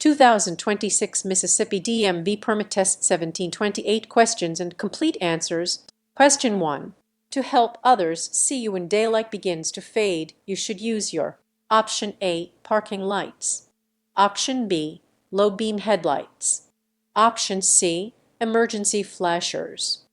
2026 Mississippi DMV Permit Test 1728 Questions and Complete Answers. Question 1. To help others see you when daylight begins to fade, you should use your Option A. Parking lights. Option B. Low beam headlights. Option C. Emergency flashers.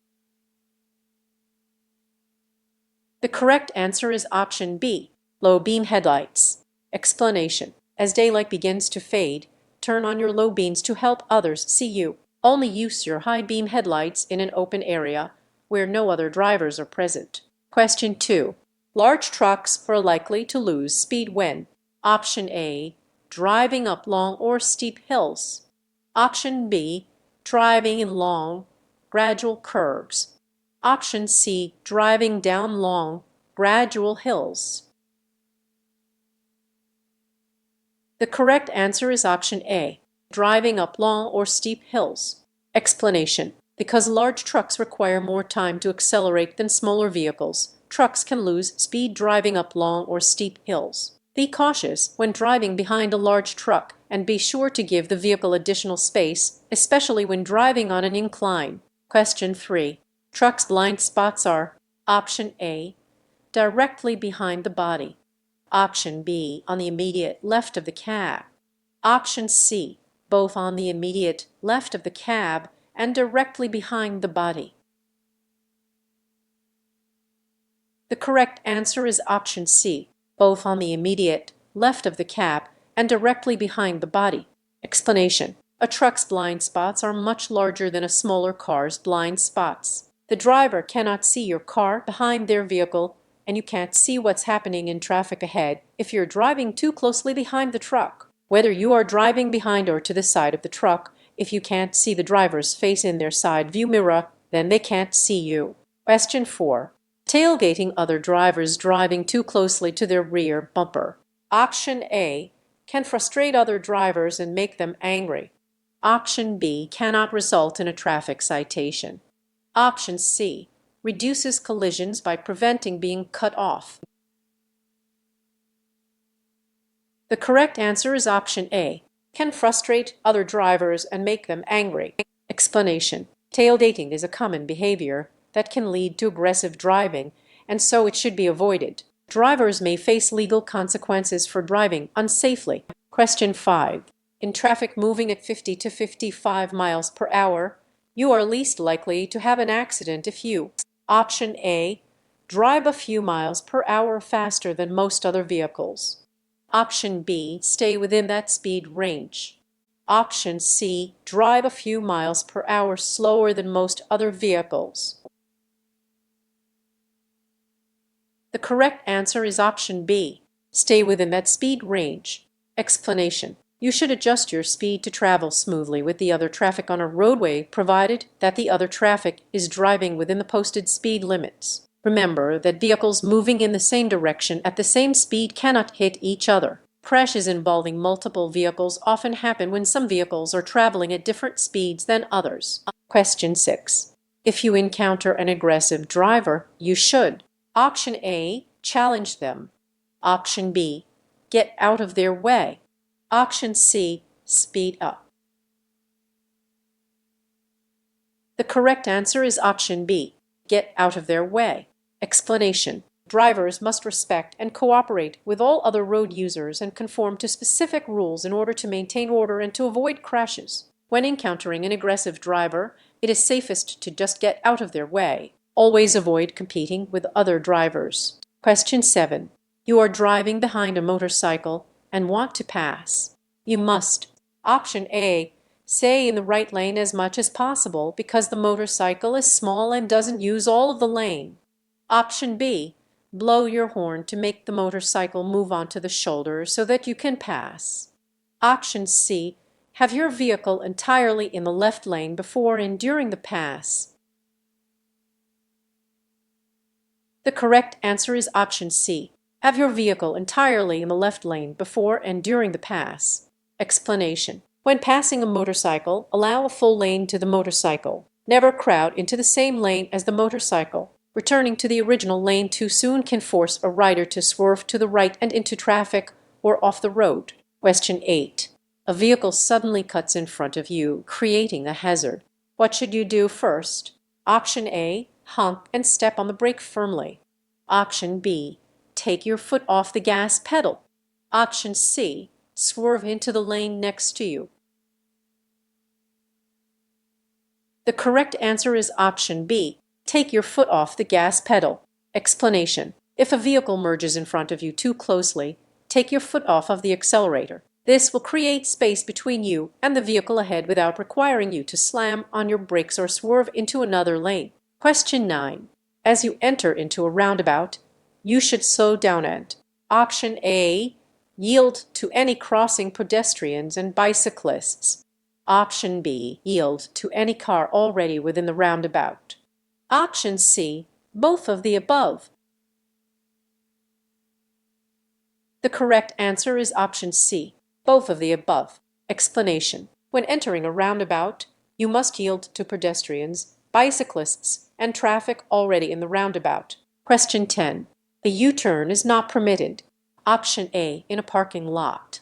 The correct answer is Option B. Low beam headlights. Explanation. As daylight begins to fade, turn on your low beams to help others see you. Only use your high beam headlights in an open area where no other drivers are present. Question 2. Large trucks are likely to lose speed when Option A. Driving up long or steep hills. Option B. Driving in long, gradual curves. Option C. Driving down long, gradual hills. The correct answer is Option A. Driving up long or steep hills. Explanation. Because large trucks require more time to accelerate than smaller vehicles, trucks can lose speed driving up long or steep hills. Be cautious when driving behind a large truck and be sure to give the vehicle additional space, especially when driving on an incline. Question 3. Trucks' blind spots are Option A. Directly behind the body. Option B. On the immediate left of the cab. Option C. Both on the immediate left of the cab and directly behind the body. The correct answer is Option C. Both on the immediate left of the cab and directly behind the body. Explanation. A truck's blind spots are much larger than a smaller car's blind spots. The driver cannot see your car behind their vehicle, and you can't see what's happening in traffic ahead if you're driving too closely behind the truck. Whether you are driving behind or to the side of the truck, if you can't see the driver's face in their side view mirror, then they can't see you. Question 4. Tailgating other drivers driving too closely to their rear bumper. Option A. Can frustrate other drivers and make them angry. Option B. Cannot result in a traffic citation. Option C. Reduces collisions by preventing being cut off. The correct answer is Option A. Can frustrate other drivers and make them angry. Explanation. Tailgating is a common behavior that can lead to aggressive driving, and so it should be avoided. Drivers may face legal consequences for driving unsafely. Question 5. In traffic moving at 50 to 55 miles per hour, you are least likely to have an accident if you Option A. Drive a few miles per hour faster than most other vehicles. Option B. Stay within that speed range. Option C. Drive a few miles per hour slower than most other vehicles. The correct answer is Option B. Stay within that speed range. Explanation. You should adjust your speed to travel smoothly with the other traffic on a roadway, provided that the other traffic is driving within the posted speed limits. Remember that vehicles moving in the same direction at the same speed cannot hit each other. Crashes involving multiple vehicles often happen when some vehicles are traveling at different speeds than others. Question 6. If you encounter an aggressive driver, you should Option A. Challenge them. Option B. Get out of their way. Option C. Speed up. The correct answer is Option B. Get out of their way. Explanation. Drivers must respect and cooperate with all other road users and conform to specific rules in order to maintain order and to avoid crashes. When encountering an aggressive driver, it is safest to just get out of their way. Always avoid competing with other drivers. Question 7. You are driving behind a motorcycle and want to pass. You must Option A. Stay in the right lane as much as possible because the motorcycle is small and doesn't use all of the lane. Option B. Blow your horn to make the motorcycle move onto the shoulder so that you can pass. Option C. Have your vehicle entirely in the left lane before and during the pass. The correct answer is Option C. Have your vehicle entirely in the left lane before and during the pass. Explanation. When passing a motorcycle, allow a full lane to the motorcycle. Never crowd into the same lane as the motorcycle. Returning to the original lane too soon can force a rider to swerve to the right and into traffic or off the road. Question 8. A vehicle suddenly cuts in front of you, creating a hazard. What should you do first? Option A, honk and step on the brake firmly. Option B, take your foot off the gas pedal. Option C, swerve into the lane next to you. The correct answer is option B, take your foot off the gas pedal. Explanation: if a vehicle merges in front of you too closely, take your foot off of the accelerator. This will create space between you and the vehicle ahead without requiring you to slam on your brakes or swerve into another lane. Question 9. As you enter into a roundabout, you should slow down and option A, yield to any crossing pedestrians and bicyclists. Option B, yield to any car already within the roundabout. Option C, both of the above. The correct answer is option C, both of the above. Explanation: when entering a roundabout, you must yield to pedestrians, bicyclists, and traffic already in the roundabout. Question 10. A U-turn is not permitted. Option A, in a parking lot.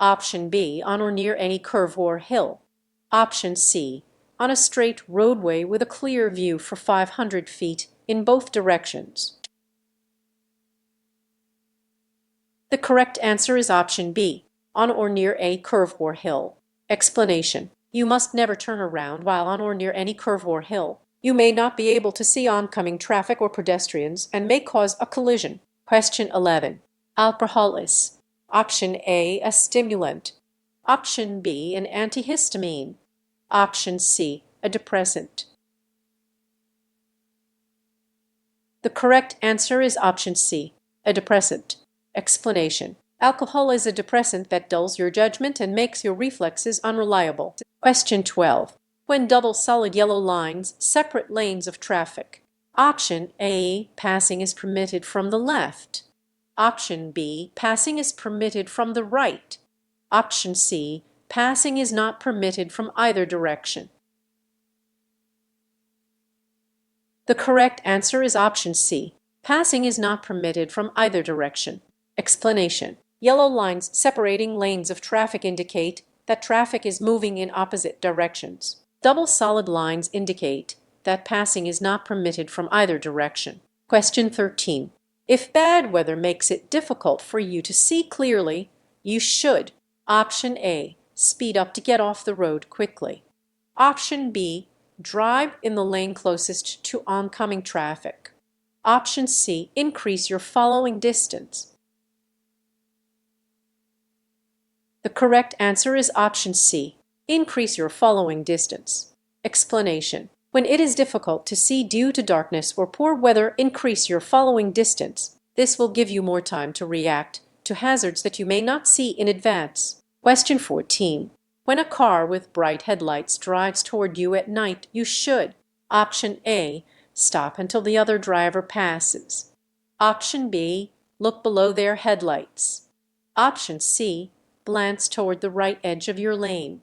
Option B, on or near any curve or hill. Option C, on a straight roadway with a clear view for 500 feet in both directions. The correct answer is option B, on or near a curve or hill. Explanation: you must never turn around while on or near any curve or hill. You may not be able to see oncoming traffic or pedestrians and may cause a collision. Question 11. Alcohol is option A, a stimulant. Option B, an antihistamine. Option C, a depressant. The correct answer is option C, a depressant. Explanation: alcohol is a depressant that dulls your judgment and makes your reflexes unreliable. Question 12. When double solid yellow lines separate lanes of traffic. Option A, passing is permitted from the left. Option B, passing is permitted from the right. Option C, passing is not permitted from either direction. The correct answer is option C, passing is not permitted from either direction. Explanation: yellow lines separating lanes of traffic indicate that traffic is moving in opposite directions. Double solid lines indicate that passing is not permitted from either direction. Question 13. If bad weather makes it difficult for you to see clearly, you should option A, speed up to get off the road quickly. Option B, drive in the lane closest to oncoming traffic. Option C, increase your following distance. The correct answer is option C, increase your following distance. Explanation: when it is difficult to see due to darkness or poor weather, increase your following distance. This will give you more time to react to hazards that you may not see in advance. Question 14. When a car with bright headlights drives toward you at night, you should option A, stop until the other driver passes. Option B, look below their headlights. Option C, glance toward the right edge of your lane.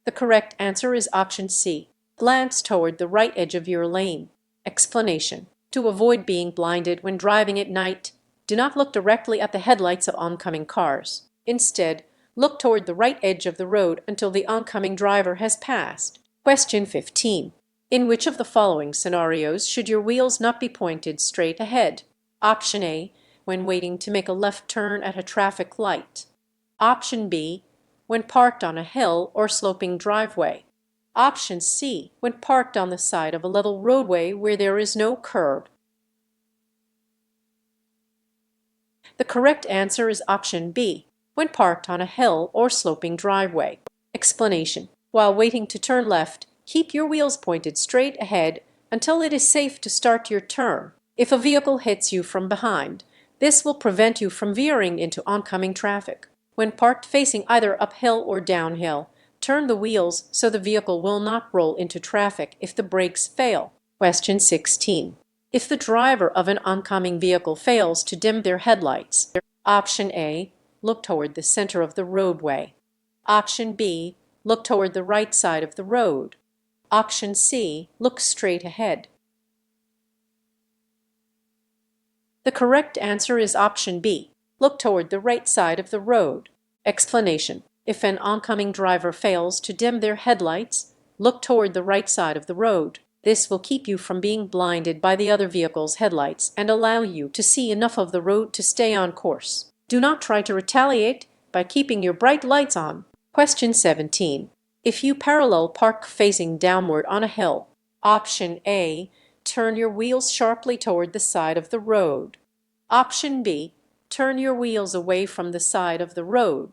The correct answer is option C, glance toward the right edge of your lane. Explanation: to avoid being blinded when driving at night, do not look directly at the headlights of oncoming cars. Instead, look toward the right edge of the road until the oncoming driver has passed. Question 15. In which of the following scenarios should your wheels not be pointed straight ahead? Option A, when waiting to make a left turn at a traffic light. Option B, when parked on a hill or sloping driveway. Option C, when parked on the side of a level roadway where there is no curb. The correct answer is option B, when parked on a hill or sloping driveway. Explanation: while waiting to turn left, keep your wheels pointed straight ahead until it is safe to start your turn. If a vehicle hits you from behind, this will prevent you from veering into oncoming traffic. When parked facing either uphill or downhill, turn the wheels so the vehicle will not roll into traffic if the brakes fail. Question 16. If the driver of an oncoming vehicle fails to dim their headlights, option A, look toward the center of the roadway. Option B, look toward the right side of the road. Option C, look straight ahead. The correct answer is option B, Look toward the right side of the road. Explanation. If an oncoming driver fails to dim their headlights, look toward the right side of the road. This will keep you from being blinded by the other vehicle's headlights and allow you to see enough of the road to stay on course. Do not try to retaliate by keeping your bright lights on. Question 17. If you parallel park facing downward on a hill, option A, turn your wheels sharply toward the side of the road. Option B, turn your wheels away from the side of the road.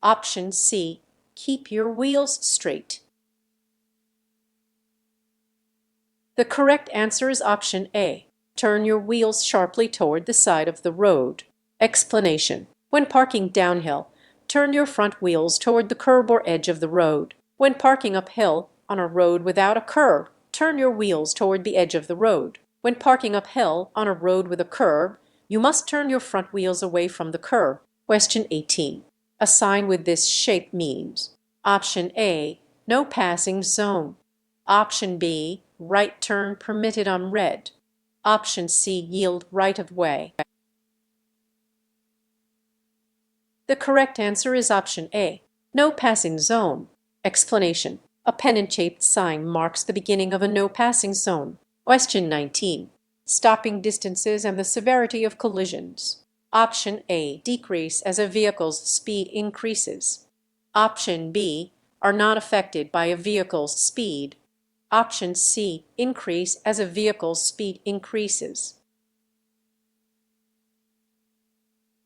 Option C, keep your wheels straight. The correct answer is option A. Turn your wheels sharply toward the side of the road. Explanation. When parking downhill, turn your front wheels toward the curb or edge of the road. When parking uphill on a road without a curb, turn your wheels toward the edge of the road. When parking uphill on a road with a curb, you must turn your front wheels away from the curb. Question 18. A sign with this shape means option A, no passing zone. Option B, right turn permitted on red. Option C, yield right of way. The correct answer is option A, no passing zone. Explanation. A pennant-shaped sign marks the beginning of a no passing zone. Question 19. Stopping distances and the severity of collisions. Option A, decrease as a vehicle's speed increases. Option B, are not affected by a vehicle's speed. Option C, increase as a vehicle's speed increases.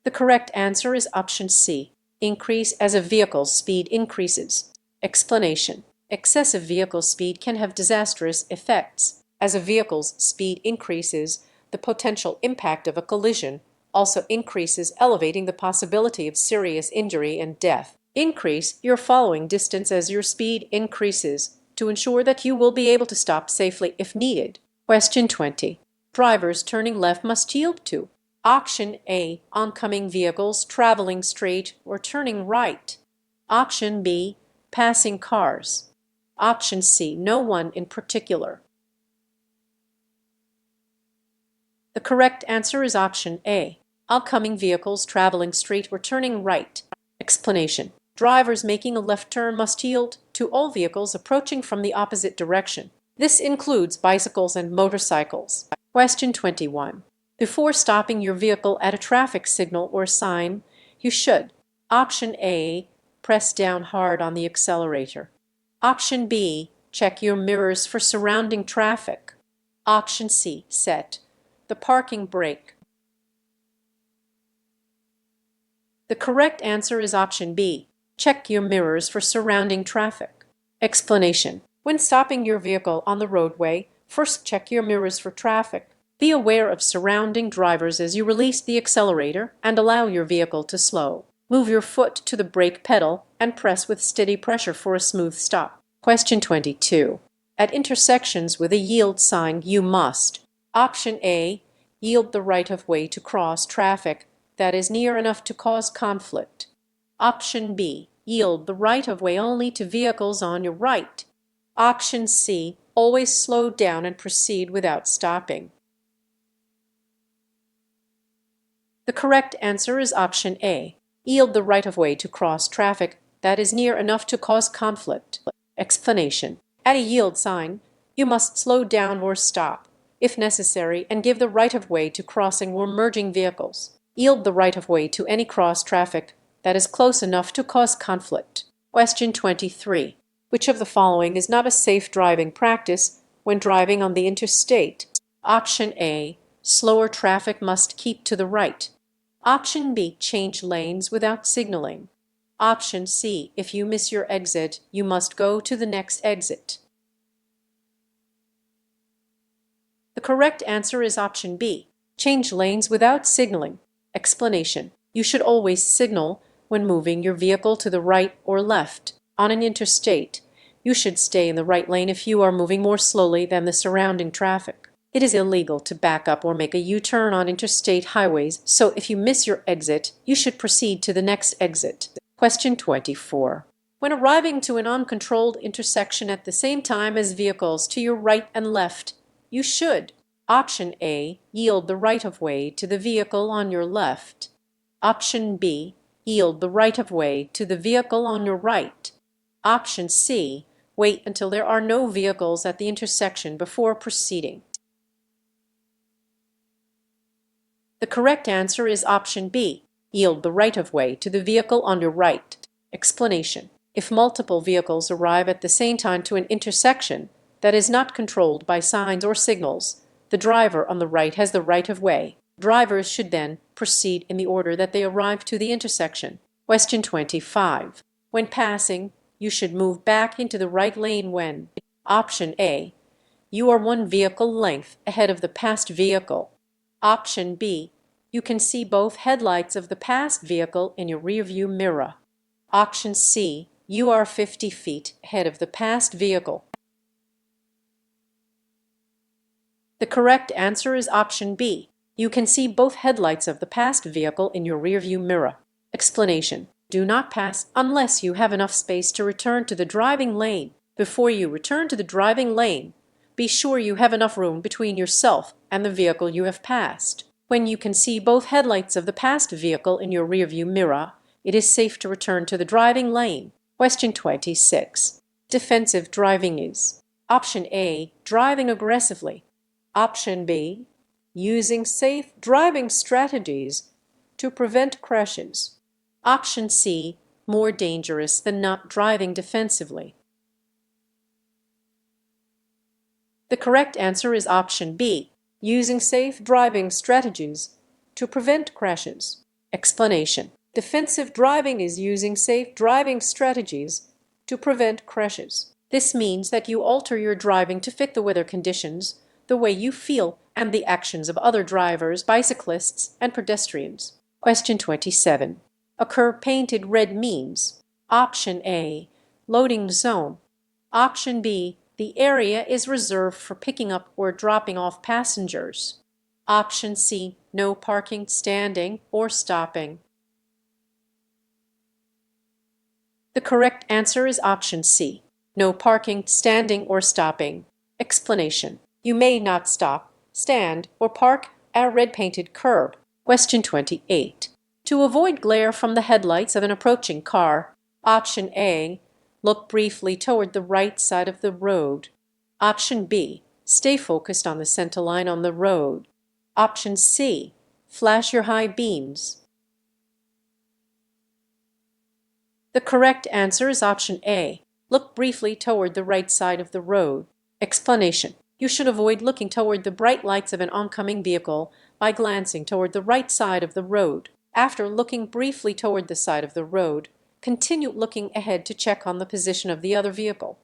The correct answer is option C, increase as a vehicle's speed increases. Explanation. Excessive vehicle speed can have disastrous effects. As a vehicle's speed increases, the potential impact of a collision also increases, elevating the possibility of serious injury and death. Increase your following distance as your speed increases to ensure that you will be able to stop safely if needed. Question 20. Drivers turning left must yield to option A, oncoming vehicles traveling straight or turning right. Option B, passing cars. Option C, no one in particular. The correct answer is option A, oncoming vehicles traveling straight or turning right. Explanation. Drivers making a left turn must yield to all vehicles approaching from the opposite direction. This includes bicycles and motorcycles. Question 21. Before stopping your vehicle at a traffic signal or sign, you should option A, press down hard on the accelerator. Option B, check your mirrors for surrounding traffic. Option C, set the parking brake. The correct answer is option B, check your mirrors for surrounding traffic. Explanation. When stopping your vehicle on the roadway, first check your mirrors for traffic. Be aware of surrounding drivers as you release the accelerator and allow your vehicle to slow. Move your foot to the brake pedal and press with steady pressure for a smooth stop. Question 22. At intersections with a yield sign, you must option A, yield the right of way to cross traffic that is near enough to cause conflict. Option B, yield the right of way only to vehicles on your right. Option C, always slow down and proceed without stopping. The correct answer is option A, yield the right of way to cross traffic that is near enough to cause conflict. Explanation. At a yield sign, you must slow down or stop, if necessary, and give the right of way to crossing or merging vehicles. Yield the right of way to any cross traffic that is close enough to cause conflict. Question 23. Which of the following is not a safe driving practice when driving on the interstate? Option A, slower traffic must keep to the right. Option B, change lanes without signaling. Option C, if you miss your exit, you must go to the next exit. The correct answer is option B, change lanes without signaling. Explanation. You should always signal when moving your vehicle to the right or left. On an interstate, you should stay in the right lane if you are moving more slowly than the surrounding traffic. It is illegal to back up or make a U-turn on interstate highways, so if you miss your exit, you should proceed to the next exit. Question 24. When arriving to an uncontrolled intersection at the same time as vehicles to your right and left, you should option A, yield the right of way to the vehicle on your left. Option B, yield the right-of-way to the vehicle on your right. Option C, wait until there are no vehicles at the intersection before proceeding. The correct answer is option B, yield the right-of-way to the vehicle on your right. Explanation: if multiple vehicles arrive at the same time to an intersection that is not controlled by signs or signals, the driver on the right has the right-of-way. Drivers should then proceed in the order that they arrive to the intersection. Question 25. When passing, you should move back into the right lane when Option A, you are one vehicle length ahead of the passed vehicle. Option B, you can see both headlights of the passed vehicle in your rearview mirror. Option C, you are 50 feet ahead of the passed vehicle. The correct answer is option B. You can see both headlights of the passed vehicle in your rearview mirror. Explanation: do not pass unless you have enough space to return to the driving lane. Before you return to the driving lane, be sure you have enough room between yourself and the vehicle you have passed. When you can see both headlights of the passed vehicle in your rearview mirror, it is safe to return to the driving lane. Question 26. Defensive driving is Option A, driving aggressively. Option B, using safe driving strategies to prevent crashes. Option C, more dangerous than not driving defensively. The correct answer is option B, using safe driving strategies to prevent crashes. Explanation: defensive driving is using safe driving strategies to prevent crashes. This means that you alter your driving to fit the weather conditions, the way you feel, and the actions of other drivers, bicyclists, and pedestrians. Question 27. A curb painted red means Option A, loading zone. Option B, the area is reserved for picking up or dropping off passengers. Option C, no parking, standing, or stopping. The correct answer is option C, no parking, standing, or stopping. Explanation: you may not stop, stand, or park at a red painted curb. Question 28. To avoid glare from the headlights of an approaching car, Option A, look briefly toward the right side of the road. Option B, stay focused on the center line on the road. Option C, flash your high beams. The correct answer is option A, look briefly toward the right side of the road. Explanation: you should avoid looking toward the bright lights of an oncoming vehicle by glancing toward the right side of the road. After looking briefly toward the side of the road, continue looking ahead to check on the position of the other vehicle.